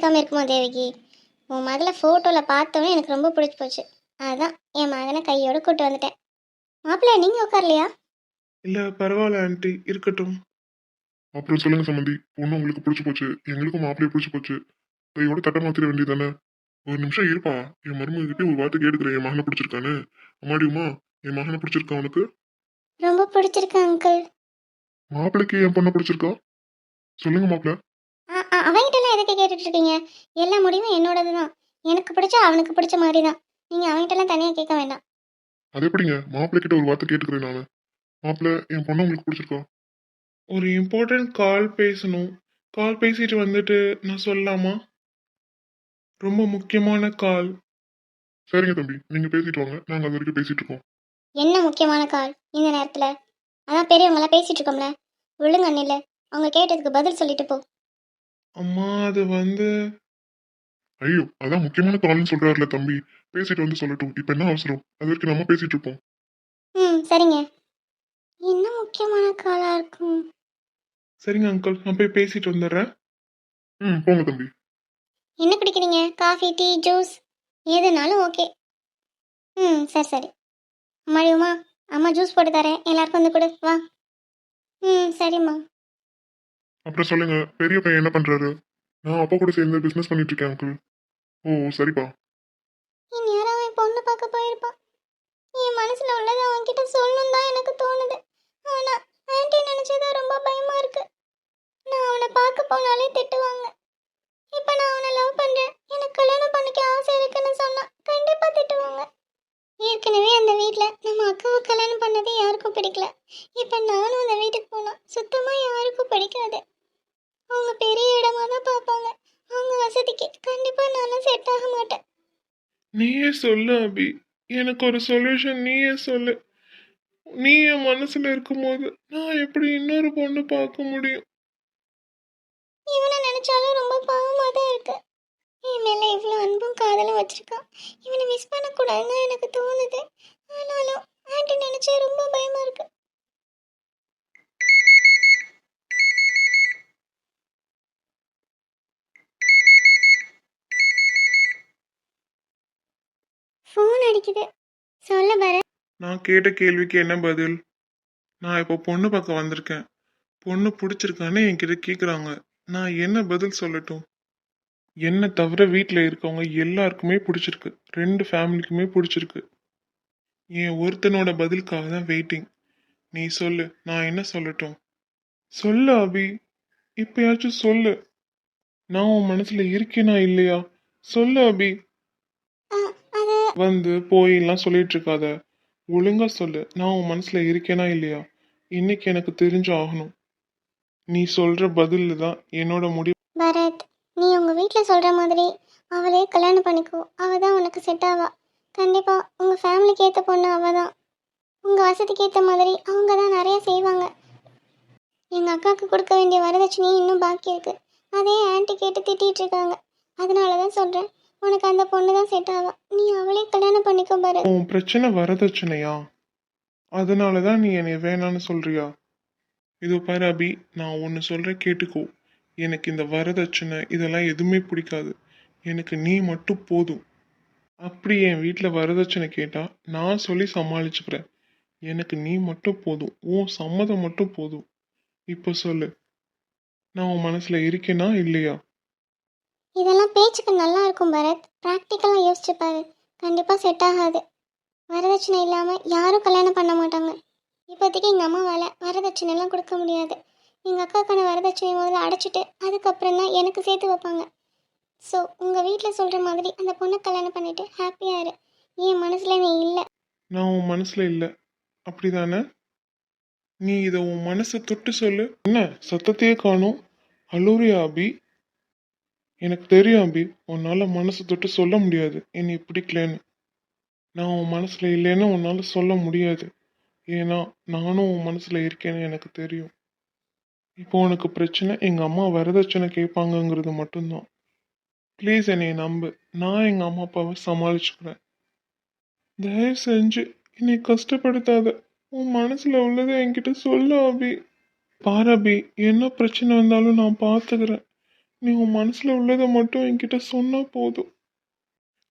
கேட்காம இருக்குமா தேவகி? உன் மகளை ஃபோட்டோவில் பார்த்தோன்னே எனக்கு ரொம்ப பிடிச்சி போச்சு. அதான் என் மகனை கையோடு கூப்பிட்டு வந்துட்டேன். மாப்பிள்ளை நீங்கள் உட்காரலையா? இல்லை பரவாயில்ல ஆண்டி, இருக்கட்டும். அப்புறம் சொல்லுங்க சம்மந்தி, பொண்ணு உங்களுக்கு பிடிச்சி போச்சு, எங்களுக்கும் மாப்பிள்ளையை பிடிச்சி போச்சு. கையோட தட்டை மாத்திர வேண்டியதானே? ஒரு நிமிஷம் இருப்பா, என் மருமகிட்ட ஒரு வார்த்தை கேட்டுக்கிறேன். என் மகனை பிடிச்சிருக்கானு. அம்மாடியுமா, என் மகனை பிடிச்சிருக்கா உனக்கு? ரொம்ப பிடிச்சிருக்கு அங்கிள். மாப்பிள்ளைக்கு என் பொண்ணை பிடிச்சிருக்கா? சொல்லுங்க மாப்பிள்ள. அவங்ககிட்டலாம் எதுக்கு கேட்டுட்டு இருக்கீங்க? எல்லா முடிவும் என்னோடது தான். எனக்கு பிடிச்சா அவனுக்கு பிடிச்ச மாதிரி தான். நீங்கள் அவங்ககிட்டலாம் தனியாக கேட்க வேண்டாம். அது எப்படிங்க? மாப்பிள்ளை கிட்ட ஒரு வார்த்தை கேட்டுக்கிறேன் நான். மாப்பிள்ள, என் பொண்ணு உங்களுக்கு பிடிச்சிருக்கா? ஒரு இம்பார்ட்டன்ட் கால் பேசணும். கால் பேசிட்டு வந்துட்டு நான் சொல்லலாமா? ரொம்ப முக்கியமான கால். சரிங்க தம்பி, நீங்க பேசிட்டு வாங்க, நாங்க அது வரைக்கும் பேசிட்டு இருக்கோம். என்ன முக்கியமான கால் இந்த நேரத்தில்? அதான் பெரியவங்களாம் பேசிட்டு இருக்கோம்ல, விழுங்க அண்ணில. அவங்க கேட்டதுக்கு பதில் சொல்லிட்டு போ. அம்மா அது வந்து... ஐயோ, அதான் முக்கியமான கால்னு சொல்றாருல தம்பி, பேசிட்டு வந்து சொல்லட்டும். இப்ப என்ன அவசரம்? அது வரைக்கும் நம்ம பேசிட்டு இருப்போம். சரிங்க. என்ன முக்கியமான காலா இருக்கும்? சரிங்க அங்கிள், நான் போய் பேசிட்டு வந்துடுறேன். போங்க தம்பி. என்ன குடிக்கிறீங்க? காஃபி, டீ, ஜூஸ் எதுனாலும் ஓகே. சரி சரி. அம்மாடியுமா, அம்மா ஜூஸ் போட்டு தரேன், எல்லாருக்கும் வந்து கொடு வா. சரிம்மா. அப்புறம் சொல்லுங்க, பெரிய பையன் என்ன பண்றாரு? நான் அப்பா கூட சேர்ந்து பிசினஸ் பண்ணிட்டு இருக்கேன் அங்கிள். ஓ சரிப்பா. இந்நேரம் அவன் பொண்ணு பார்க்க போயிருப்பான். என் மனசுல உள்ளதை அவன்கிட்ட சொல்லணும் தான் எனக்கு தோணுது. ஆனா ஆன்ட்டி நினைச்சதா ரொம்ப பயமா இருக்கு. நான் அவனை பார்க்க போனாலே திட்டுவாங்க. இப்போ நான் அவனை லவ் பண்றேன், எனக்கு கல்யாணம் பண்ணிக்க ஆசை இருக்குன்னு சொன்னா கண்டிப்பா திட்டுவாங்க. ஏற்கனவே அந்த வீட்டில் நம்ம அக்காவை கல்யாணம் பண்ணதே யாருக்கும் பிடிக்கல. இப்போ நானும் அந்த வீட்டுக்கு போனா சுத்தமா யாருக்கும் பிடிக்காது. அவங்க பெரிய இடமா தான் பார்ப்பாங்க. அவங்க வசதிக்கு கண்டிப்பா நானும் செட் ஆக மாட்டேன். நீயே சொல்லு அபி, எனக்கு ஒரு சொல்யூஷன் நீயே சொல்லு. நீ என் மனசுல இருக்கும்போது நான் எப்படி இன்னொரு பொண்ணு பார்க்க முடியும்? இவனை நினைச்சாலும் ரொம்ப பாவமா தான் இருக்கு. என் மேல இவ்வளோ அன்பும் காதலும் வச்சிருக்கான். இவனை மிஸ் பண்ணக்கூடாதுன்னு எனக்கு தோணுது. ஆனாலும் ஆண்டி நினைச்சே ரொம்ப பயமா இருக்கு. ஃபோன் அடிக்குது. சொல்ல பரத். நான் கேட்ட கேள்விக்கு என்ன பதில்? நான் இப்போ பொண்ணு பார்க்க வந்திருக்கேன். பொண்ணு பிடிச்சிருக்கான்னு என்கிட்ட கேட்குறாங்க. நான் என்ன பதில் சொல்லட்டும்? என்னை தவிர வீட்டில் இருக்கவங்க எல்லாருக்குமே பிடிச்சிருக்கு. 2 ஃபேமிலிக்குமே பிடிச்சிருக்கு. என் ஒருத்தனோட பதிலுக்காக தான் வெயிட்டிங். நீ சொல்லு, நான் என்ன சொல்லட்டும்? சொல்லு அபி, இப்பயாச்சும் சொல்லு. நான் உன் மனசுல இருக்கேனா இல்லையா? சொல்லு அபி. அது வந்து போயெல்லாம் சொல்லிட்டு இருக்காத. ஒழுங்கா சொல்லு, நான் உன் மனசுல இருக்கேனா இல்லையா? இன்னைக்கு எனக்கு தெரிஞ்சு ஆகணும். நீ சொல்ற பதில் தான் என்னோட முடிவு. பரத், நீ உங்க வீட்டில் சொல்ற மாதிரி அவளே கல்யாணம் பண்ணிக்கோ. அவ தான் உனக்கு செட் ஆவா. கண்டிப்பா உங்க ஃபேமிலிக்கு ஏற்ற பொண்ணு அவ தான். உங்க வசதிக்கு ஏற்ற மாதிரி அவங்க தான் நிறைய செய்வாங்க. எங்க அக்காவுக்கு கொடுக்க வேண்டிய வரதட்சணையும் இன்னும் பாக்கி இருக்கு. அதே ஆன்ட்டி கேட்டு திட்டிட்டு இருக்காங்க. அதனால தான் சொல்றேன், உனக்கு அந்த பொண்ணு தான் செட் ஆவா. நீ அவளே கல்யாணம் பண்ணிக்கோ பரத். உன் பிரச்சனை வரதட்சணையா? அதனாலதான் நீ என்னை வேணான்னு சொல்றியா? இதோ பாரு அபி, நான் ஒன்று சொல்றேன் கேட்டுக்கோ. எனக்கு இந்த வரதட்சணை இதெல்லாம் எதுவுமே பிடிக்காது. எனக்கு நீ மட்டும் போதும். அப்படி என் வீட்டில் வரதட்சணை கேட்டா நான் சொல்லி சமாளிச்சுக்கிறேன். எனக்கு நீ மட்டும் போதும், உன் சம்மதம் மட்டும் போதும். இப்போ சொல்லு, நான் உன் மனசுல இருக்கேனா இல்லையா? இதெல்லாம் பேச்சுக்கு நல்லா இருக்கும் பரத். ப்ராக்டிக்கலாக யோசிச்சு பாரு. கண்டிப்பாக செட் ஆகாது. வரதட்சணை இல்லாமல் யாரும் கல்யாணம் பண்ண மாட்டாங்க. இப்போதைக்கு எங்கள் அம்மாவால் வரதட்சணைலாம் கொடுக்க முடியாது. எங்கள் அக்காக்கான வரதட்சணை முதல்ல அடைச்சிட்டு அதுக்கப்புறம் தான் எனக்கு சேர்த்து வைப்பாங்க. ஸோ உங்கள் வீட்டில் சொல்கிற மாதிரி அந்த பொண்ணை கல்யாணம் பண்ணிவிட்டு ஹாப்பியாக இரு. என் மனசில் நீ இல்லை. நான் உன் மனசுல இல்லை, அப்படிதானே? நீ இதை உன் மனசை தொட்டு சொல்லு. என்ன சத்தத்தையே காணும்? அலூரியா அபி? எனக்கு தெரியும் அபி, உன்னால மனசை தொட்டு சொல்ல முடியாது என்னை பிடிக்கலன்னு. நான் உன் மனசுல இல்லைன்னு உன்னால சொல்ல முடியாது. ஏன்னா நானும் உன் மனசுல இருக்கேன்னு எனக்கு தெரியும். இப்போ உனக்கு பிரச்சனை எங்க அம்மா வரதட்சணை கேட்பாங்கங்கிறது மட்டும்தான். ப்ளீஸ் என்னை நம்பு, நான் எங்க அம்மா அப்பாவை சமாளிச்சுக்கிறேன். தயவு செஞ்சு என்னை கஷ்டப்படுத்தாத. உன் மனசுல உள்ளதை என்கிட்ட சொல்லு அபி. பாரு அபி, என்ன பிரச்சனை வந்தாலும் நான் பார்த்துக்கிறேன். நீ உன் மனசுல உள்ளதை மட்டும் என்கிட்ட சொன்னா போதும்.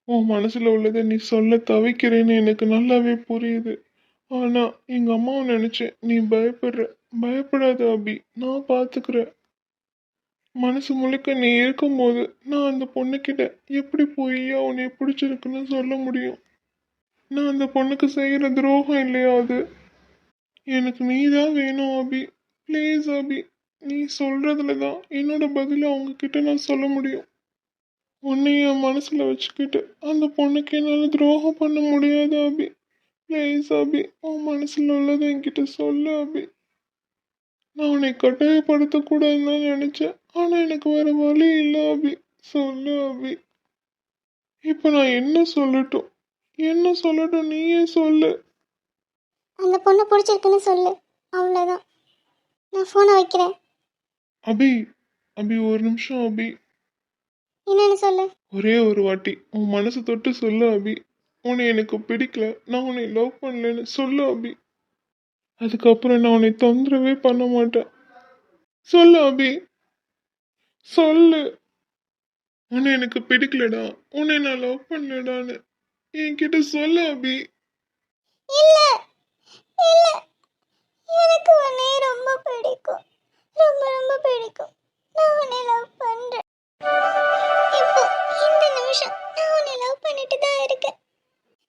உன் மனசுல உள்ளதை நீ சொல்ல தவிக்கிறேன்னு எனக்கு நல்லாவே புரியுது. ஆனா எங்க அம்மாவை நினைச்சேன் நீ பயப்படுற. பயப்படாத அபி, நான் பாத்துக்கிறேன். மனசு முழுக்க நீ இருக்கும்போது நான் அந்த பொண்ணுக்கிட்ட எப்படி பொய்யா உன்னை பிடிச்சிருக்குன்னு சொல்ல முடியும்? நான் அந்த பொண்ணுக்கு செய்யற துரோகம் இல்லையா அது? எனக்கு நீ தான் வேணும் அபி. ப்ளீஸ் அபி, நீ சொல்றதுல தான் என்னோட பதில அவங்க கிட்ட நான் சொல்ல முடியும். உன்னை என் மனசுல வச்சுக்கிட்டு அந்த பொண்ணுக்கு என்னால துரோகம் பண்ண முடியாது அபி. ப்ளீஸ் அபி, உன் மனசுல உள்ளதை என்கிட்ட சொல்லு அபி. நான் உன்னை கட்டாயப்படுத்தக்கூடாதுன்னு தான் நினைச்சேன். ஆனா எனக்கு வேற வழி இல்லை அபி. சொல்லு அபி. இப்ப நான் என்ன சொல்லட்டும்? என்ன சொல்லட்டும் நீயே சொல்லு. அந்த பொண்ணு பிடிச்சிருக்குன்னு சொல்லு, அவ்வளோதான். நான் ஃபோனை வைக்கிறேன். அபி, அபி ஒரு நிமிஷம் அபி. என்னன்னு சொல்லு. ஒரே ஒரு வாட்டி உன் மனசு தொட்டு சொல்லு அபி. உன்னை எனக்கு பிடிக்கல, நான் உன்னை லவ் பண்ணலன்னு சொல்லு அபி. அதுக்கப்புறம் நான் உன்னை தொந்தரவே பண்ண மாட்டேன். சொல்லு அபி, சொல்லு. உன்னை எனக்கு பிடிக்கலடா, உன்னை நான் லவ் பண்ணலடான்னு என்கிட்ட சொல்லு அபி. இல்ல இல்ல, எனக்கு உன்னை ரொம்ப பிடிக்கும், ரொம்ப ரொம்ப பிடிக்கும். நான் உன்னை லவ் பண்றேன். இப்போ இந்த நிமிஷம் நான் உன்னை லவ் பண்ணிட்டு தான் இருக்கேன்.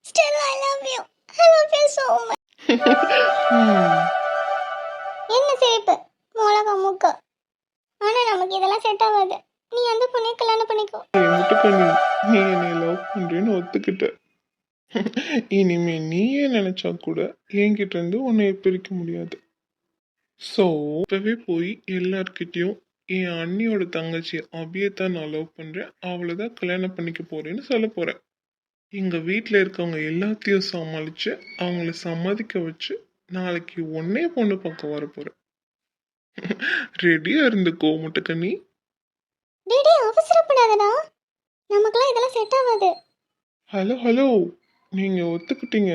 Still I love you. I love you so much. என்ன சிரிப்பு, மிளகா மூக்க. ஆனா நமக்கு இதெல்லாம் செட் ஆகாது. நீ அந்த பொண்ணை கல்யாணம் பண்ணிக்கோ. முட்டுக்கண்ணி, நீ என்னை லவ் பண்றேன்னு ஒத்துக்கிட்ட. இனிமே நீயே நினைச்சா கூட என்கிட்ட இருந்து உன்னை பிரிக்க முடியாது. ஸோ இப்பவே போய் எல்லார்கிட்டயும் என் அண்ணியோட தங்கச்சி அபியத்தான் நான் லவ் பண்றேன், அவளை தான் கல்யாணம் பண்ணிக்க போறேன்னு சொல்ல போறேன். எங்க வீட்டில் இருக்கவங்க எல்லாத்தையும் சமாளிச்சு அவங்கள சம்மதிக்க வச்சு நாளைக்கு ஒன்னே பொண்ணு பார்க்க வர போறேன். ரெடியா இருந்துக்கோ முட்டுக்கண்ணி. டேய் அவசரப்படாதடா, நமக்குலாம் இதெல்லாம் செட் ஆகாது. ஹலோ ஹலோ, நீங்க ஒத்துக்கிட்டீங்க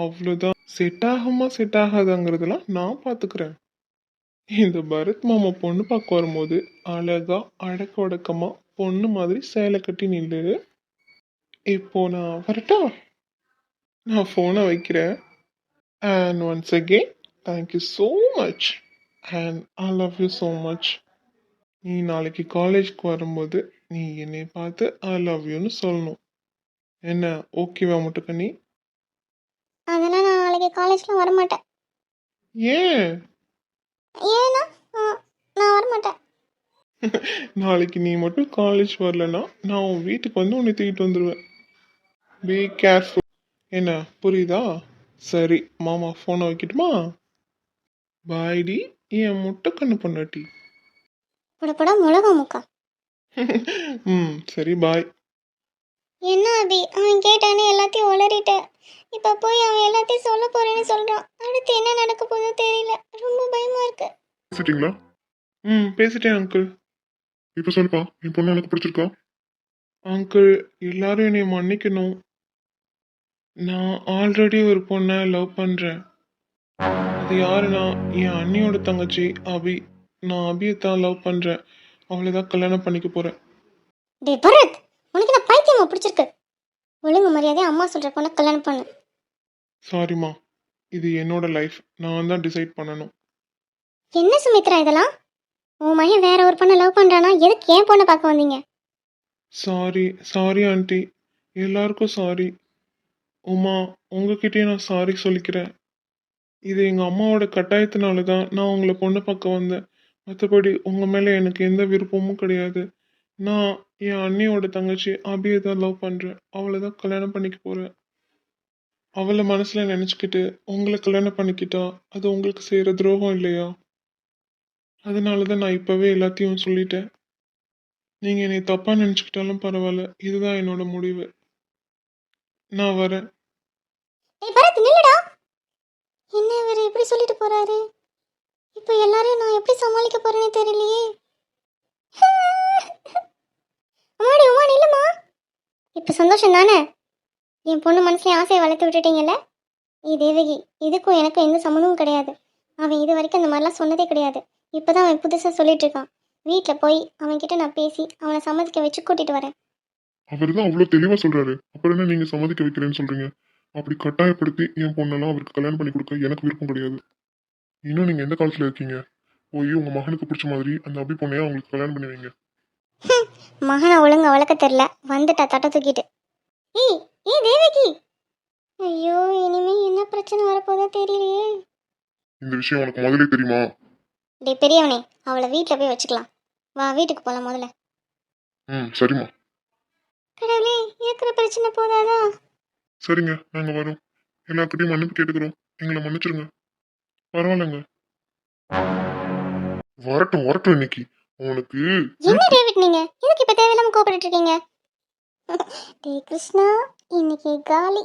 அவ்வளோதான். செட் ஆகுமா செட் ஆகாதாங்கிறதெல்லாம் நான் பார்த்துக்கிறேன். இந்த பரத் மாமா பொண்ணு பார்க்க வரும்போது அழகா அடக்க ஒடக்கமா பொண்ணு மாதிரி சேலை கட்டி நில்லு. இப்போ நான் வரட்டா? நான் ஃபோனை வைக்கிறேன். And once again thank you so much and I love you so much. நீ நாளைக்கு காலேஜ்க்கு வரும்போது நீ என்னை பார்த்து ஐ லவ் யூன்னு சொல்லணும். என்ன ஓகேவா முட்டுக்கண்ணி? அதெல்லாம் நான் நாளைக்கு காலேஜ்லாம் வரமாட்டேன். ஏன்? ஏன்னா நான் வரமாட்டேன். நாளைக்கு நீ மட்டும் காலேஜ் வரலன்னா நான் உன் வீட்டுக்கு வந்து உன்னை தூக்கிட்டு வந்துடுவேன். Be careful. என்ன புரியுதா? சரி மாமா ஃபோனை வைக்கட்டுமா? பாய்டி என் முட்டைக்கண்ணு பொண்டாட்டி. போட மிளகா முக்கா. சரி பாய். என்ன அபி, அவன் கேட்டானே எல்லாத்தையும் உளறிட்டேன். இப்போ போய் அவன் எல்லாத்தையும் சொல்ல போறேன்னு சொல்றான். அடுத்து என்ன நடக்க போதோ தெரியல, ரொம்ப பயமா இருக்கு. பேசிட்டீங்களா? பேசிட்டேன் அங்கிள். இப்ப சொல்லுப்பா, என் பொண்ணு உனக்கு பிடிச்சிருக்கா? அங்கிள் எல்லாரும் என்னை மன்னிக்கணும். நான் ஆல்ரெடி ஒரு பொண்ணை லவ் பண்ணுறேன். அது யாருன்னா என் அண்ணியோட தங்கச்சி அபி. நான் அபியை தான் லவ் பண்ணுறேன். அவளை தான் கல்யாணம் பண்ணிக்க போகிறேன். டே பரத், உனக்கு நான் பைத்தியமா பிடிச்சிருக்கு. ஒழுங்கு மரியாதையா அம்மா சொல்ற பொண்ணை கல்யாணம் பண்ணு. சாரிம்மா, இது என்னோட லைஃப், நான் தான் டிசைட் பண்ணணும். என்ன சுமித்ரா இதெல்லாம்? உன் மகன் வேற ஒரு பொண்ணை லவ் பண்றானா? எதுக்கு ஏன் பொண்ணை பார்க்க வந்தீங்க? சாரி சாரி ஆண்டி, எல்லாருக்கும் சாரி. உமா, உங்ககிட்டயே நான் சாரி சொல்லிக்கிறேன். இது எங்கள் அம்மாவோட கட்டாயத்தினால தான் நான் உங்களை பொண்ணு பார்க்க வந்தேன். மற்றபடி உங்கள் மேலே எனக்கு எந்த விருப்பமும் கிடையாது. நான் என் அண்ணியோட தங்கச்சி அபியை தான் லவ் பண்ணுறேன். அவளை தான் கல்யாணம் பண்ணிக்க போகிறேன். அவளை மனசில் நினச்சிக்கிட்டு உங்களை கல்யாணம் பண்ணிக்கிட்டா அது உங்களுக்கு செய்கிற துரோகம் இல்லையா? அதனால தான் நான் இப்போவே எல்லாத்தையும் சொல்லிட்டேன். நீங்கள் என்னை தப்பாக நினச்சிக்கிட்டாலும் பரவாயில்ல, இதுதான் என்னோட முடிவு. நான் வரேன். டேய் பரத் நில்லுடா. என்ன இவர் இப்படி சொல்லிட்டு போறாரு? இப்போ எல்லாரையும் நான் எப்படி சமாளிக்க போறேன்னு தெரியலையே. அம்மாடி உமா நில்லுமா. இப்போ சந்தோஷம் தானே? என் பொண்ணு மனசுல ஆசையை வளர்த்து விட்டுட்டீங்கல்ல? தேவகி, இதுக்கும் எனக்கும் எந்த சம்மந்தமும் கிடையாது. அவன் இது வரைக்கும் அந்த மாதிரிலாம் சொன்னதே கிடையாது. இப்போதான் அவன் புதுசாக சொல்லிட்டு இருக்கான். வீட்டில் போய் அவன்கிட்ட நான் பேசி அவனை சம்மதிக்க வச்சு கூட்டிட்டு வரேன். அவர் தான் அவ்வளோ தெளிவா சொல்றாரு, அப்புறம் என்ன நீங்க சம்மதிக்க வைக்கிறேன்னு சொல்றீங்க? அப்படி கட்டாயப்படுத்தி என் பொண்ணெல்லாம் அவருக்கு கல்யாணம் பண்ணி கொடுக்க எனக்கு விருப்பம் கிடையாது. இன்னும் நீங்க எந்த காலத்துல இருக்கீங்க? போய் உங்க மகனுக்கு பிடிச்ச மாதிரி அந்த அபி பொண்ணையா அவங்களுக்கு கல்யாணம் பண்ணி வைங்க. மகனை ஒழுங்கா வளர்க்க தெரில, வந்துட்டா தட்டை தூக்கிட்டு. ஏய் ஏய் தேவகி, ஐயோ இனிமே என்ன பிரச்சனை வரப்போதோ தெரியலையே. இந்த விஷயம் உனக்கு முதலே தெரியுமா? டே பெரியவனே, அவளை வீட்டில் போய் வச்சுக்கலாம். வா வீட்டுக்கு போகலாம் முதல்ல. சரிம்மா. கடவுளே, இருக்கிற பிரச்சனை போதாதா? சரிங்க, நாங்க வரோம். எல்லாருக்கிட்டையும் மன்னிப்பு கேட்டுக்கிறோம். எங்களை மன்னிச்சிருங்க. பரவாயில்லைங்க. வரட்டும் வரட்டும் இன்னைக்கு உனக்கு. என்ன டேவிட் நீங்க எதுக்கு இப்ப தேவையில்லாம கோபப்பட்டு இருக்கீங்க? டே கிருஷ்ணா, இன்னைக்கு காலி.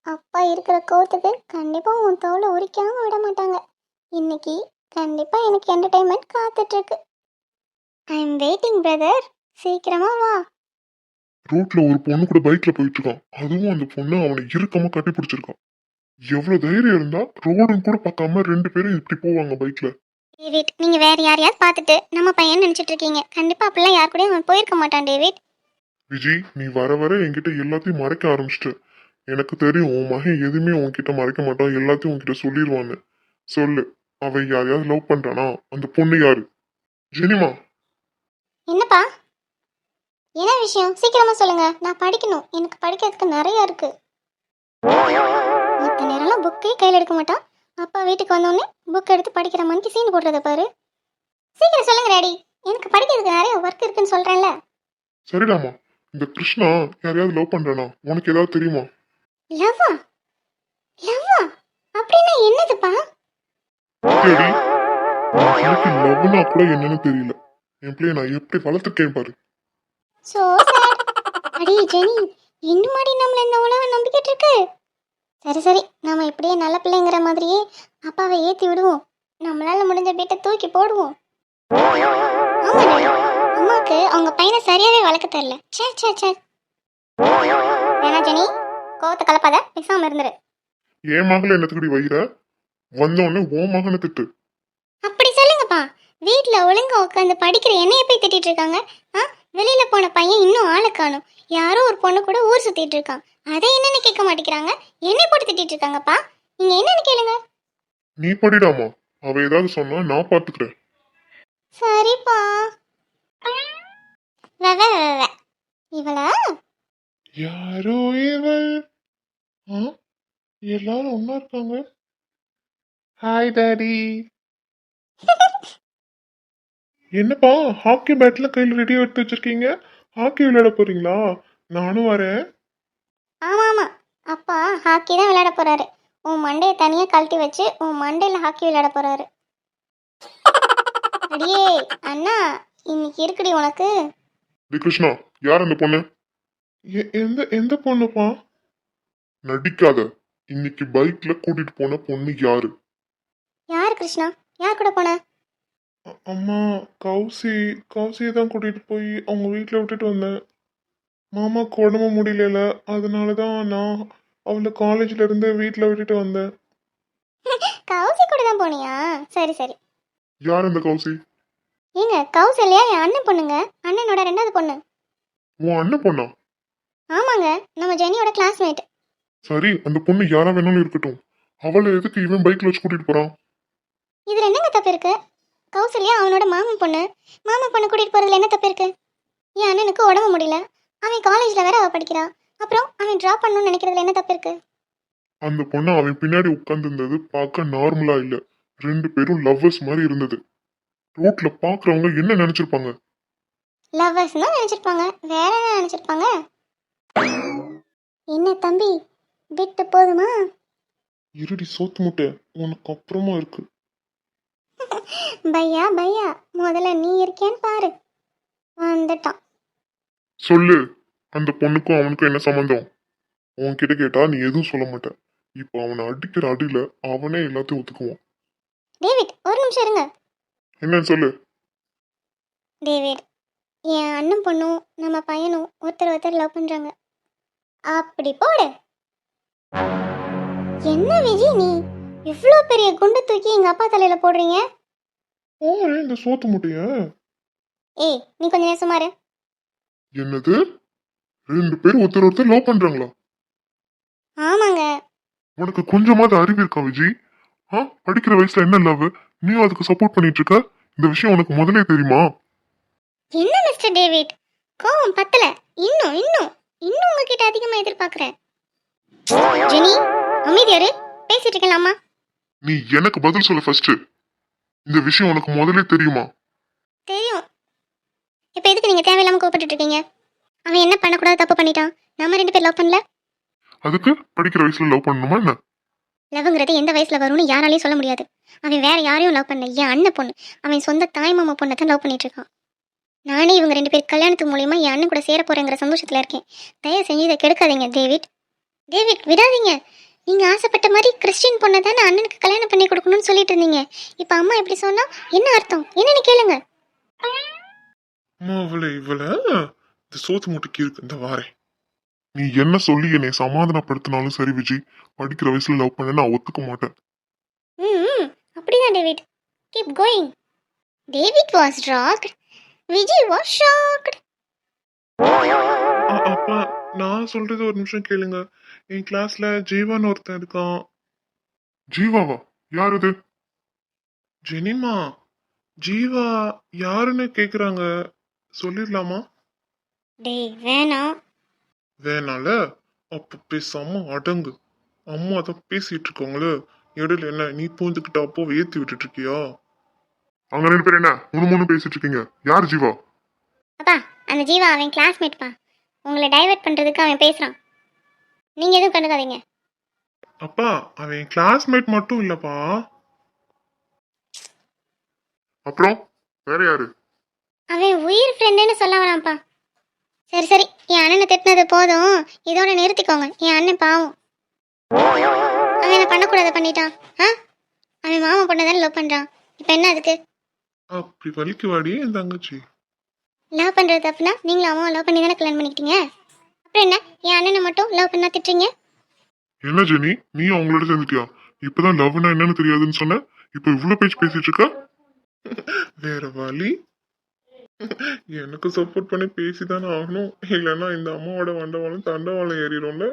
அப்பா இருக்கிற கோவத்துக்கு கண்டிப்பா உன் தோலை உரிக்காம விட மாட்டாங்க. இன்னைக்கு கண்டிப்பா எனக்கு என்டர்டைன்மெண்ட் காத்துட்டு இருக்கு. ஐ எம் வெயிட்டிங் பிரதர், சீக்கிரமா வா. ரோட்ல ஒரு பொண்ணு கூட பைக்ல போயிட்டு இருக்கான். அதுவும் அந்த பொண்ணு அவனை இறுக்கமா கட்டி பிடிச்சிருக்கான். எவ்வளவு தைரியம் இருந்தா ரோடும் கூட பார்க்காம ரெண்டு பேரும் இப்படி போவாங்க பைக்ல. டேவிட், நீங்க வேற யாரையாவது பார்த்துட்டு நம்ம பையன் நினைச்சிட்டு இருக்கீங்க. கண்டிப்பா அப்படிலாம் யார் கூடயும் அவன் போயிருக்க மாட்டான் டேவிட். விஜய், நீ வர வர என்கிட்ட எல்லாத்தையும் மறைக்க ஆரம்பிச்சிட்ட. எனக்கு தெரியும் உன் மகன் எதுவுமே உன்கிட்ட மறைக்க மாட்டான், எல்லாத்தையும் உன்கிட்ட சொல்லிடுவான்னு. சொல்லு, அவன் யாரையாவது லவ் பண்றானா? அந்த பொண்ணு யாரு? ஜெனிமா. என்னப்பா, என்ன விஷயம்? சீக்கிரமா சொல்லுங்க, நான் படிக்கணும். எனக்கு படிக்கிறதுக்கு நிறைய இருக்கு. மற்ற நேரம்லாம் புக்கே கையில் எடுக்க மாட்டான். அப்பா வீட்டுக்கு வந்தோடனே புக் எடுத்து படிக்கிற மணிக்கு சீன் போடுறத பாரு. சீக்கிரம் சொல்லுங்க டாடி, எனக்கு படிக்கிறதுக்கு நிறைய ஒர்க் இருக்குன்னு சொல்றேன்ல. சரிடாமா, இந்த கிருஷ்ணா யாரையாவது லவ் பண்றானா? உனக்கு ஏதாவது தெரியுமா? லவ்வா? லவ்வா அப்படின்னா என்னதுப்பா? சரி, எனக்கு லவ்னா கூட என்னன்னு தெரியல. என் பிள்ளைய நான் எப்படி வளர்த்துருக்கேன் பாரு. So sir. அடி ஜெனி, இன்னுமாடி நம்மள இந்த உலகம் நம்பிக்கிட்டு இருக்கு? சரி சரி, நாம இப்படியே நல்ல பிள்ளைங்கிற மாதிரியே அப்பாவை ஏத்தி விடுவோம். நம்மளால முடிஞ்ச வீட்டை தூக்கி போடுவோம். ஆமா டாடி, அம்மாக்கு அவங்க பையனை சரியாவே வளர்க்க தெரியல. சே சே சே. வேணா ஜெனி, கோவத்தை கலப்பாத, பேசாம இருந்துரு. என் மகளை என்னத்துக்கடி வைர? வந்தோடனே உன் மகனை திட்டு. அப்படி சொல்லுங்கப்பா. வீட்ல ஒழுங்கா உட்காந்து படிக்கிற என்னைய போய் திட்டிட்டு இருக்காங்க. வெளியில போன பையன் இன்னும் ஆளை காணும். யாரோ ஒரு பொண்ணு கூட ஊர் சுத்திட்டு இருக்கான். அதை என்னன்னு கேட்க மாட்டேங்கிறாங்க, என்னை போட்டு திட்டிட்டு இருக்காங்கப்பா. நீங்க என்னன்னு கேளுங்க. நீ படிடாமா, அவ ஏதாவது சொன்னா நான் பாத்துக்கிறேன். சரிப்பா. வெ, வெ, வெ, வெ. இவளா? யாரோ இவள். ஆ, எல்லாரும் ஒண்ணா இருக்காங்க. Hi daddy. என்னப்பா, ஹாக்கி பேட்ல கையில் ரெடியா எடுத்து வச்சிருக்கீங்க? ஹாக்கி விளையாட போறீங்களா? நானும் வரேன். ஆமா ஆமா, அப்பா ஹாக்கி தான் விளையாட போறாரு. உன் மண்டையை தனியா கழட்டி வச்சு உன் மண்டையில ஹாக்கி விளையாட போறாரு. அடியே அண்ணா, இன்னைக்கு இருக்குடி உனக்கு. டி கிருஷ்ணா, யார் அந்த பொண்ணு? எந்த எந்த பொண்ணுப்பா? நடிக்காத. இன்னைக்கு பைக்ல கூட்டிட்டு போன பொண்ணு யாரு? யாரு கிருஷ்ணா? யார் கூட போன? அம்மா, கௌசியை தான் கூட்டிட்டு போய் அவங்க வீட்டில் விட்டுட்டு வந்தேன். மாமாக்கு உடம்பு முடியல, அதனால தான் நான் அவளை காலேஜ்ல இருந்து வீட்டில் விட்டுட்டு வந்தேன். கௌசி கூட தான் போனியா? சரி சரி. யார் அந்த கௌசி? ஏங்க, கௌசல்யா என் அண்ணன் பொண்ணுங்க. அண்ணனோட ரெண்டாவது பொண்ணு. உன் அண்ணன் பொண்ணா? ஆமாங்க, நம்ம ஜெனியோட கிளாஸ்மேட். சரி, அந்த பொண்ணு யாரா வேணாலும் இருக்கட்டும். அவளை எதுக்கு இவன் பைக்ல வச்சு கூட்டிட்டு போறான்? இதுல என்னங்க தப்பு இருக்கு? கௌசல்யா அவனோட மாமன் பொண்ணு. மாமன் பொண்ணு கூட்டிட்டு போறதுல என்ன தப்பு இருக்கு? என் அண்ணனுக்கு உடம்பு முடியல, அவன் காலேஜ்ல வேற அவ படிக்கிறான். அப்புறம் அவன் டிராப் பண்ணணும்னு நினைக்கிறதுல என்ன தப்பு இருக்கு? அந்த பொண்ணு அவன் பின்னாடி உட்கார்ந்து இருந்தது பார்க்க நார்மலா இல்ல. ரெண்டு பேரும் லவ்வர்ஸ் மாதிரி இருந்தது. ரோட்ல பாக்குறவங்க என்ன நினைச்சிருப்பாங்க? லவ்வர்ஸ் தான் நினைச்சிருப்பாங்க, வேற என்ன நினைச்சிருப்பாங்க? என்ன தம்பி, விட்டு போதுமா? இருடி சோத்து முட்டை, உனக்கு அப்புறமா இருக்கு. பையா பையா, முதல்ல நீ இருக்கேன்னு பாரு. வந்துட்டான். சொல்லு, அந்த பொண்ணுக்கும் அவனுக்கும் என்ன சம்பந்தம்? உன்கிட்ட கேட்டா நீ எதுவும் சொல்ல மாட்ட. இப்போ அவனை அடிக்கிற அடியில அவனே எல்லாத்தையும் ஒத்துக்குவான். டேவிட், ஒரு நிமிஷம் இருங்க. என்னன்னு சொல்லு. டேவிட், என் அண்ணன் பொண்ணும் நம்ம பையனும் ஒருத்தர் ஒருத்தர் லவ் பண்றாங்க. அப்படி போடு. என்ன விஜய், நீ இவ்வளோ பெரிய குண்டு தூக்கி எங்க அப்பா தலையில போடுறீங்க? இந்த சோத்து முட்டைய ஏய் நீ கொஞ்ச நேரம் சுமாரு. என்னது? 2 பேரும் ஒருத்தர் லவ் பண்றாங்களா? ஆமாங்க. உனக்கு கொஞ்சமாவது அறிவு இருக்கா விஜய்? படிக்கிற வயசுல என்ன லவ்? நீயும் அதுக்கு சப்போர்ட் பண்ணிட்டு இருக்க. இந்த விஷயம் உனக்கு முதலே தெரியுமா? என்ன மிஸ்டர் டேவிட், கோவம் பத்தல. இன்னும் இன்னும் இன்னும் உங்ககிட்ட அதிகமா எதிர்பார்க்கிறேன். ஜெனி அமைதியாரு, பேசிட்டு இருக்கலாமா? நீ எனக்கு பதில் சொல்ல ஃபர்ஸ்ட். இந்த விஷயம் உனக்கு முதலே தெரியுமா? தெரியும். இப்போ எதுக்கு நீங்க தேவையில்லாம கோபப்பட்டு இருக்கீங்க? அவன் என்ன பண்ணக்கூடாது தப்பு பண்ணிட்டான். நம்ம 2 பேர் லவ் பண்ணல. அதுக்கு படிக்கிற வயசுல லவ் பண்ணணுமா என்ன? லவ்ங்கிறது எந்த வயசுல வரும்னு யாராலையும் சொல்ல முடியாது. அவன் வேற யாரையும் லவ் பண்ணல, என் அண்ணன் பொண்ணு. அவன் சொந்த தாய் மாமா பொண்ணை தான் லவ் பண்ணிட்டு இருக்கான். நானே இவங்க 2 பேர் கல்யாணத்து மூலியமா என் அண்ணன் கூட சேர போறேங்கிற சந்தோஷத்துல இருக்கேன். தயவு செஞ்சு இதை கெடுக்காதீங்க டேவிட். டேவிட் விடாதீங்க. நீங்க ஆசைப்பட்ட மாதிரி கிறிஸ்டின் பொண்ணை தானே அண்ணனுக்கு கல்யாணம் பண்ணி கொடுக்கணும்னு சொல்லிட்டு இருந்தீங்க. இப்போ அம்மா எப்படி சொன்னா என்ன அர்த்தம் என்னன்னு கேளுங்க. அம்மா இவளை இந்த சோத்து மூட்டைக்கு இருக்கு இந்த வாரேன். நீ என்ன சொல்லி என்னை சமாதானப்படுத்தினாலும் சரி விஜய், படிக்கிற வயசுல லவ் பண்ண நான் ஒத்துக்க மாட்டேன். ம் அப்படிதான் David. Keep going. David was shocked. Vijay was shocked. அப்பா நான் சொல்றது ஒரு நிமிஷம் கேளுங்க. என் கிளாஸ்ல ஜீவான்னு ஒருத்தன் இருக்கான். ஜீவாவா? யார் அது? ஜெனிமா, ஜீவா யாருன்னு கேக்குறாங்க, சொல்லிடலாமா? டேய் வேணாம். வேணால? அப்ப பேசாம அடங்கு. அம்மா தான் பேசிட்டு இருக்கோங்களே, இடையில என்ன நீ பூந்துக்கிட்ட அப்போ ஏத்தி விட்டுட்டு இருக்கியா? அங்க 2 பேர் என்ன முணு பேசிட்டு இருக்கீங்க? யார் ஜீவா? அப்பா அந்த ஜீவா அவன் கிளாஸ்மேட்ப்பா. உங்களை டைவர்ட் பண்றதுக்கு அவன் பேசுறான். நீங்க எதுவும் கண்டுக்காதீங்க. அப்பா அவன் கிளாஸ்மேட் மட்டும் இல்லப்பா. அப்புறம் வேற யாரு? அவன் உயிர் ஃப்ரெண்டுன்னு சொல்ல வரான்ப்பா. சரி சரி, என் அண்ணனை திட்டினது போதும், இதோட நிறுத்திக்கோங்க. என் அண்ணன் பாவம். அவன் என்ன பண்ணக்கூடாத பண்ணிட்டான். அவன் மாமா பொண்ணை தானே லவ் பண்றான். இப்போ என்ன அதுக்கு? அப்படி வலிக்கு வாடி என் தங்கச்சி. லவ் பண்றது தப்புனா நீங்களும் அம்மாவை லவ் பண்ணி தானே கல்யாணம் பண்ணிக்கிட்டீங்க. அப்புறம் என்ன என் அண்ணனை மட்டும் லவ் பண்ணா திட்டுறீங்க? என்ன ஜெனி, நீ அவங்களோட சேர்ந்துட்டியா? இப்பதான் லவ்னா என்னன்னு தெரியாதுன்னு சொன்ன, இப்ப இவ்வளவு பேச்சு பேசிட்டு இருக்க. வேற வழி? எனக்கு சப்போர்ட் பண்ணி பேசிதானே ஆகணும், இல்லைன்னா இந்த அம்மாவோட வண்டவாளம் தண்டவாளம் ஏறிடும்ல.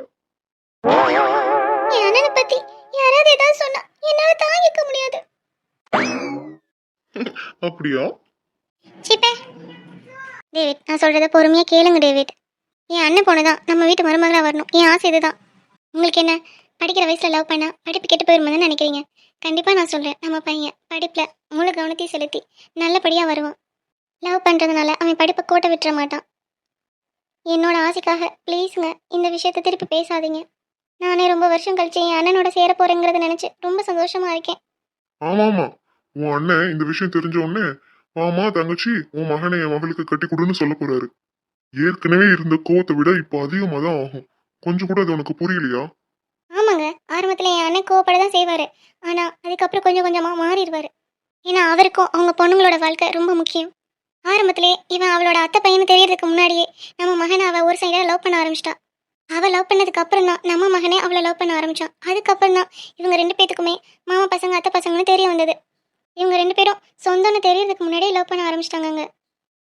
என் அண்ணனை பத்தி யாராவது ஏதாவது சொன்னா என்னால தாங்கிக்க முடியாது. அப்படியா? சிப்பே டேவிட், நான் சொல்றத பொறுமையா கேளுங்க டேவிட். என் அண்ணன் பொண்ணுதான் நம்ம வீட்டு மருமகளா வரணும். என் ஆசை இதுதான். உங்களுக்கு என்ன, படிக்கிற வயசுல லவ் பண்ணா படிப்பு கெட்டு போயிருமான்னு நினைக்கிறீங்க? கண்டிப்பா நான் சொல்றேன், நம்ம பையன் படிப்புல முழு கவனத்தையும் செலுத்தி நல்லபடியா வருவான். லவ் பண்றதுனால அவன் படிப்பை கோட்டை விட்டுற மாட்டான். என்னோட ஆசைக்காக ப்ளீஸுங்க இந்த விஷயத்த திருப்பி பேசாதீங்க. நானே ரொம்ப வருஷம் கழிச்சு என் அண்ணனோட சேர போறேங்கிறத நினைச்சு ரொம்ப சந்தோஷமா இருக்கேன். ஆமா ஆமா, உன் அண்ணன் இந்த விஷயம் தெரிஞ்ச உடனே மாமா தங்கச்சி உன் மகனை என் மகளுக்கு கட்டி கொடுன்னு சொல்ல போறாரு. ஏற்கனவே இருந்த கோவத்தை விட இப்போ அதிகமா தான் ஆகும். கொஞ்சம் கூட அது உனக்கு புரியலையா? ஆமாங்க, ஆரம்பத்துல என் அண்ணன் கோவப்பட தான் செய்வாரு. ஆனா அதுக்கப்புறம் கொஞ்சம் கொஞ்சமா மாறிடுவாரு. ஏன்னா அவருக்கும் அவங்க பொண்ணுங்களோட வாழ்க்கை ரொம்ப முக்கியம். ஆரம்பத்திலே இவன் அவளோட அத்தை பையனு தெரியறதுக்கு முன்னாடியே நம்ம மகனை அவ ஒரு சைடா லவ் பண்ண ஆரம்பிச்சிட்டா. அவ லவ் பண்ணதுக்கு அப்புறம் தான் நம்ம மகனே அவளை லவ் பண்ண ஆரம்பிச்சான். அதுக்கப்புறம் தான் இவங்க 2 பேத்துக்குமே மாமா பசங்க அத்தை பசங்கன்னு தெரிய வந்தது. இவங்க 2 பேரும் சொந்தம்னு தெரியறதுக்கு முன்னாடியே லவ் பண்ண ஆரம்பிச்சிட்டாங்க.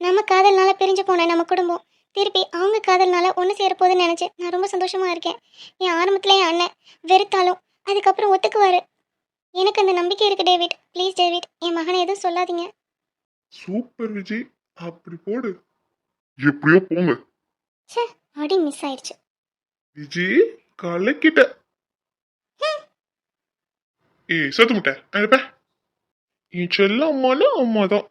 நம்ம காதல்னால பிரிஞ்சு போன நம்ம குடும்பம் திருப்பி அவங்க காதல்னால ஒன்று சேரப்போகுதுன்னு நினச்சி நான் ரொம்ப சந்தோஷமா இருக்கேன். என் ஆரம்பத்துல என் அண்ணன் வெறுத்தாலும் அதுக்கப்புறம் ஒத்துக்குவாரு. எனக்கு அந்த நம்பிக்கை இருக்கு டேவிட். ப்ளீஸ் டேவிட், என் மகனை எதுவும் சொல்லாதீங்க. சூப்பர் விஜய், அப்படி போடு. எப்படியோ போங்க. ச்சே, அடி மிஸ் ஆயிடுச்சு. விஜய் கலக்கிட்ட. ஏய் சத்து முட்டை அனுப்ப. என் செல்ல அம்மானா அம்மா தான்.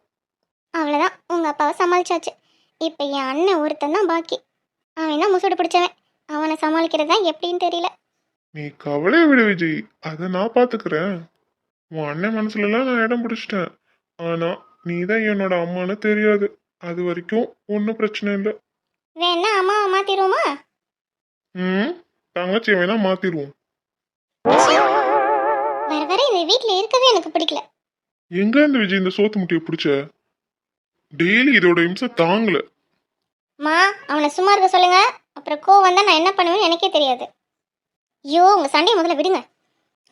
அவ்வளோதான், உங்கள் அப்பாவை சமாளிச்சாச்சு. இப்போ என் அண்ணன் ஒருத்தன் தான் பாக்கி. அவன் தான் முசுடு பிடிச்சவன். அவனை சமாளிக்கிறது தான் எப்படின்னு தெரியல. நீ கவலையை விடு விஜய், அதை நான் பாத்துக்கிறேன். உன் அண்ணன் மனசுலலாம் நான் இடம் பிடிச்சிட்டேன். ஆனா நீ தான் என்னோட அம்மான்னு தெரியாது. அது வரைக்கும் ஒன்றும் பிரச்சனை இல்லை. வேணா அம்மாவை மாத்திருவோமா? தங்கச்சி வேணா மாத்திடுவோம். வர வர இந்த வீட்டில் இருக்கவே எனக்கு பிடிக்கல. எங்க இருந்து விஜய் இந்த சோத்து முட்டையை பிடிச்ச? டெய்லி இதோட இம்சை தாங்கல. மா அவனை சும்மா இருக்க சொல்லுங்க. அப்புறம் கோவம் வந்தா நான் என்ன பண்ணுவேன்னு எனக்கே தெரியாது. ஐயோ, உங்க சண்டையை முதல்ல விடுங்க.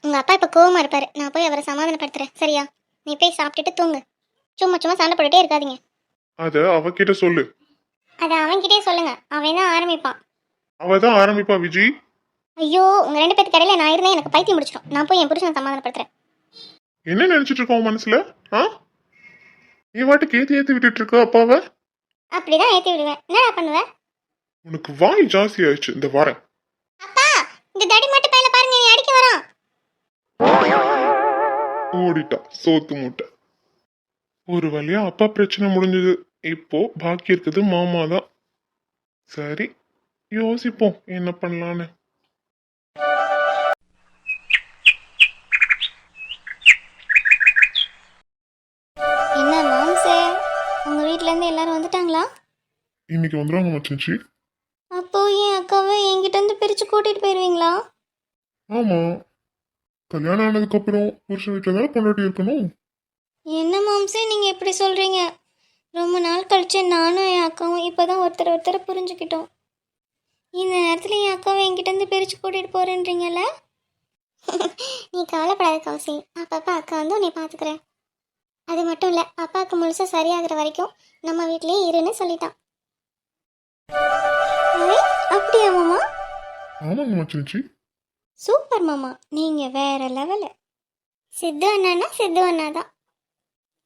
உங்க அப்பா இப்ப கோவமா இருப்பாரு. நான் போய் அவரை சமாதானப்படுத்துறேன், சரியா? நீ போய் சாப்பிட்டுட்டு தூங்கு. சும்மா சும்மா சண்டை போட்டுட்டே இருக்காதீங்க. அத அவகிட்ட சொல்லு. அதை அவன்கிட்டயே சொல்லுங்க, அவன் தான் ஆரம்பிப்பான். அவ தான் ஆரம்பிப்பா விஜி. ஐயோ, உங்க 2 பேருக்கு கடையில நான் இருந்தேன், எனக்கு பைத்தியம் முடிச்சிடும். நான் போய் என் புருஷனை சமாதானப்படுத்துறேன். என்ன நினைச்சிட்டு இருக்க உன் மனசுல? ஆ, நீ வாட்டுக்கு ஏத்தி விட்டுட்டு இருக்க அப்பாவ. அப்படிதான் ஏற்றி விடுவேன். என்னடா பண்ணுவேன்? உனக்கு வாய் ஜாஸ்தி ஆயிடுச்சு. இந்த வாரம் அப்பா, இந்த தடி மட்டும் பையில பாருங்க, நீ அடிக்க வரான். ஓடிட்டா சோத்து மூட்டை. ஒரு வழியா அப்பா பிரச்சனை முடிஞ்சது. இப்போ பாக்கி இருக்குது மாமா தான். சரி, யோசிப்போம் என்ன பண்ணலான்னு. என்ன மாம்சே, உங்க வீட்ல இருந்து எல்லாரும் வந்துட்டாங்களா? இன்னைக்கு வந்துடுவாங்க மச்சினிச்சி. அப்போ என் அக்காவை என்கிட்ட இருந்து பிரிச்சு கூட்டிட்டு போயிருவீங்களா? ஆமா, கல்யாணம் ஆனதுக்கப்புறம் புருஷன் வீட்டில் தானே பொண்டாட்டி இருக்கணும். என்ன மாம்சே நீங்க எப்படி சொல்றீங்க? ரொம்ப நாள் கழிச்சு நானும் என் அக்காவும் இப்பதான் ஒருத்தர் புரிஞ்சுக்கிட்டோம். இந்த நேரத்துல என் அக்காவை என்கிட்ட இருந்து பிரிச்சு கூட்டிட்டு போறேன்றீங்கல்ல? நீ கவலைப்படாத கௌசி, அப்பப்ப அக்கா வந்து உன்னை பாத்துக்கிறேன். அது மட்டும் இல்ல, அப்பாவுக்கு முழுசா சரியாகிற வரைக்கும் நம்ம வீட்லயே இருன்னு சொல்லிட்டான். ஐ, அப்படியா மாமா? ஆமாங்க மச்சினிச்சி. சூப்பர் மாமா, நீங்க வேற லெவலு. சித்து அண்ணானா சித்து அண்ணா தான்.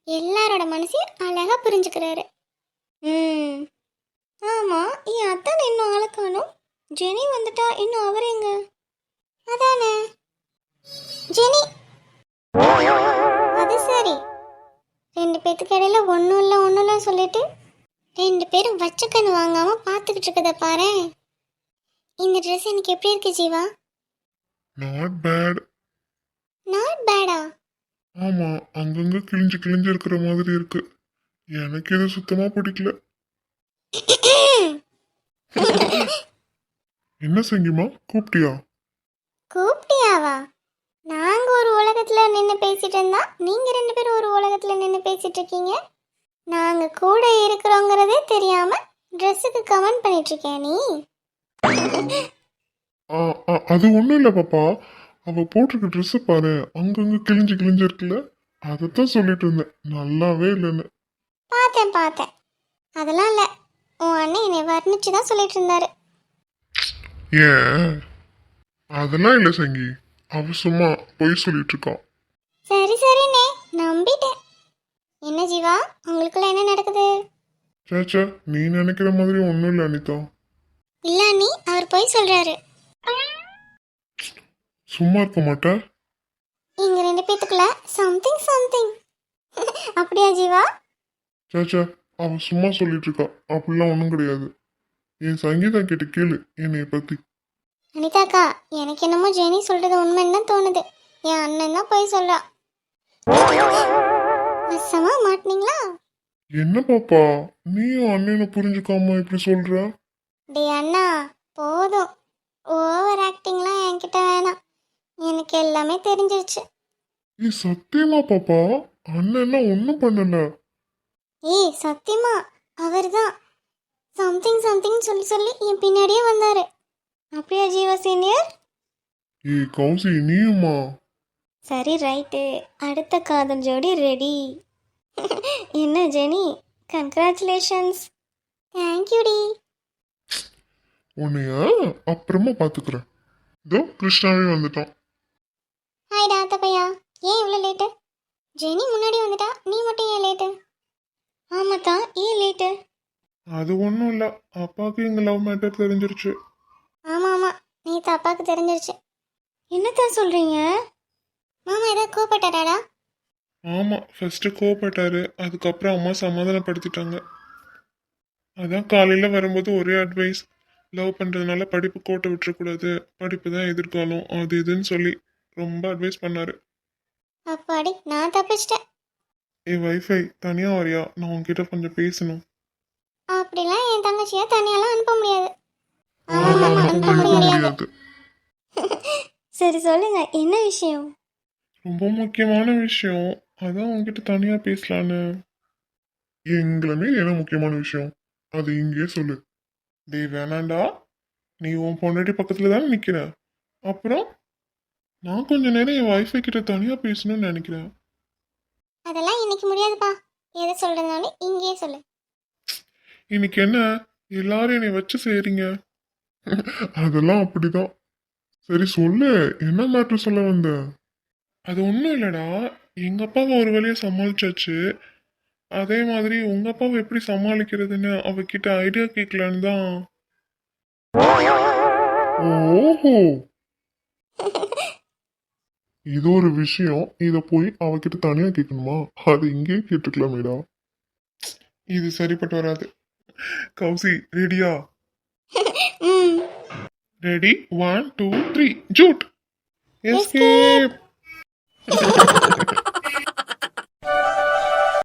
எல்லாரோட மனசையும் அழகா புரிஞ்சுக்கிறாரு. ஆமா, என் அத்தான் இன்னும் ஆளை காணோம். ஜெனி வந்துட்டா, இன்னும் அவர் எங்க? அதானே ஜெனி. அது சரி, 2 பேத்துக்கு இடையில ஒன்றும் இல்லை சொல்லிட்டு 2 பேரும் வச்சக்கண்ணு வாங்காம பார்த்துக்கிட்டு இருக்கத பாரு. இந்த ட்ரெஸ் எனக்கு எப்படி இருக்கு ஜீவா? Not bad. நாட் பேடா? ஆமா, அங்கங்க கிழிஞ்சு இருக்கிற மாதிரி இருக்கு. எனக்கு இது சுத்தமா பிடிக்கல. என்ன சங்கிமா, கூப்பிட்டியா? கூப்பிட்டியாவா? நாங்க ஒரு உலகத்துல நின்று பேசிட்டு இருந்தா நீங்க 2 பேரும் ஒரு உலகத்துல நின்று பேசிட்டு இருக்கீங்க. நாங்க கூட இருக்கிறோங்கிறதே தெரியாம ட்ரெஸ்ஸுக்கு கமெண்ட் பண்ணிட்டு இருக்கேன் நீ. அது ஒண்ணும் இல்ல பாப்பா. அவ போட்டிருக்க ட்ரெஸ் பாரு, அங்கங்க கிழிஞ்சு இருக்குல்ல, அதைத்தான் சொல்லிட்டு இருந்தேன். நல்லாவே இல்லைன்னு. பார்த்தேன். அதெல்லாம் இல்ல, உன் அண்ணன் என்னை வர்ணிச்சு தான் சொல்லிட்டு இருந்தாரு. ஏன்? அதெல்லாம் இல்ல சங்கி, அவ சும்மா பொய் சொல்லிட்டு இருக்கா. சரிண்ணே, நம்பிட்டேன். என்ன ஜீவா, உங்களுக்குள்ள என்ன நடக்குது? சேச்சா, நீ நினைக்கிற மாதிரி ஒண்ணும் இல்ல அனிதா. இல்ல அண்ணி, அவர் பொய் சொல்றாரு. சும்மா இருக்க மாட்டேன். இங்க 2 பேத்துக்குள்ள சம்திங். அப்படியா ஜீவா? சேச்சா, அவ சும்மா சொல்லிட்டு இருக்கா. அப்படிலாம் ஒன்றும் கிடையாது. என் சங்கீதா கிட்ட கேளு என்னைய பத்தி. அனிதாக்கா, எனக்கு என்னமோ ஜெனி சொல்றது உண்மைன்னு தான் தோணுது. என் அண்ணன் தான் போய் சொல்றா. வசமா மாட்டினீங்களா? என்ன பாப்பா, நீயும் அண்ணனை புரிஞ்சுக்காம இப்படி சொல்ற? டே அண்ணா, போதும். ஓவர் ஆக்டிங்லாம் என்கிட்ட வேணாம். எனக்கு எல்லாமே தெரிஞ்சிருச்சு. சத்தியமா பாப்பா, அண்ணன் ஒன்றும் பண்ணல. ஏய் சத்தியமா, அவர் தான் சம்திங் சொல்லி என் பின்னாடியே வந்தாரு. அப்படியா ஜீவா சீனியர்? கௌசி, நீயுமா? சரி ரைட்டு, அடுத்த காதல் ஜோடி ரெடி. என்ன ஜெனி, கங்க்ராச்சுலேஷன்ஸ். தேங்க்யூடி. உன்னைய அப்புறமா பாத்துக்கிறேன். இதோ கிருஷ்ணாவே வந்துட்டான். ஹாய்டா தப்பையா, ஏன் இவ்வளோ லேட்டு? ஜெனி முன்னாடி வந்துட்டா, நீ மட்டும் ஏன் லேட்டு? ஆமாத்தான், ஏன் லேட்டு? அது ஒன்றும் இல்லை, அப்பாவுக்கு எங்கள் லவ் மேட்டர் தெரிஞ்சிருச்சு. ஆமாம், நேற்று அப்பாவுக்கு தெரிஞ்சிருச்சு. என்னத்தான் சொல்கிறீங்க? மாமா ஏதாவது கோபப்பட்டாராடா? ஆமாம், ஃபர்ஸ்ட் கோவப்பட்டாரு. அதுக்கப்புறம் அம்மா சமாதானப்படுத்திட்டாங்க. அதான் காலையில் வரும்போது ஒரே அட்வைஸ், லவ் பண்ணுறதுனால படிப்பு கோட்டை விட்டுறக்கூடாது, படிப்பு தான் எதிர்காலம், அது இதுன்னு சொல்லி ரொம்ப அட்வைஸ் பண்ணாரு. அப்பாடி, நான் தப்பிச்சிட்டேன். வைஃபை தனியாக வரியா? நான் உங்ககிட்ட கொஞ்சம் பேசணும். அப்படிலாம் என் தங்கச்சியை தனியாலாம் அனுப்ப முடியாது. அனுப்ப முடியாது. சரி சொல்லுங்க, என்ன விஷயம்? ரொம்ப முக்கியமான விஷயம், அதான் உங்ககிட்ட தனியாக பேசலான்னு. எங்களை மீறி என்ன முக்கியமான விஷயம்? அது இங்கேயே சொல்லு. டேய் வேணாண்டா, நீ உன் பொண்டாட்டி பக்கத்தில் தானே நிற்கிற. அப்புறம் நான் கொஞ்ச நேரம் என் வைஃபை கிட்ட தனியாக பேசணும்னு நினைக்கிறேன். அதெல்லாம் இன்னைக்கு முடியாதுப்பா. எதை சொல்றதுனாலும் இங்கேயே சொல்லு. இன்னைக்கு என்ன எல்லாரும் என்னை வச்சு செய்றீங்க? அதெல்லாம் அப்படிதான். சரி சொல்லு, என்ன மேட்ரு சொல்ல வந்த? அது ஒன்றும் இல்லடா. எங்க அப்பாவை ஒரு வழியா சமாளிச்சாச்சு. அதே மாதிரி உங்க அப்பாவை எப்படி சமாளிக்கிறதுன்னு அவகிட்ட ஐடியா கேட்கலான்னு தான். ஓஹோ, இது ஒரு விஷயம். இத போய் அவகிட்ட தனியா கேட்கணுமா? அது இங்கேயே கேட்டுக்கலாமேடா. இது சரிப்பட்டு வராது. கௌசி ரெடியா? ம் ரெடி 1 2 3 ஜூட். எஸ்கேப்.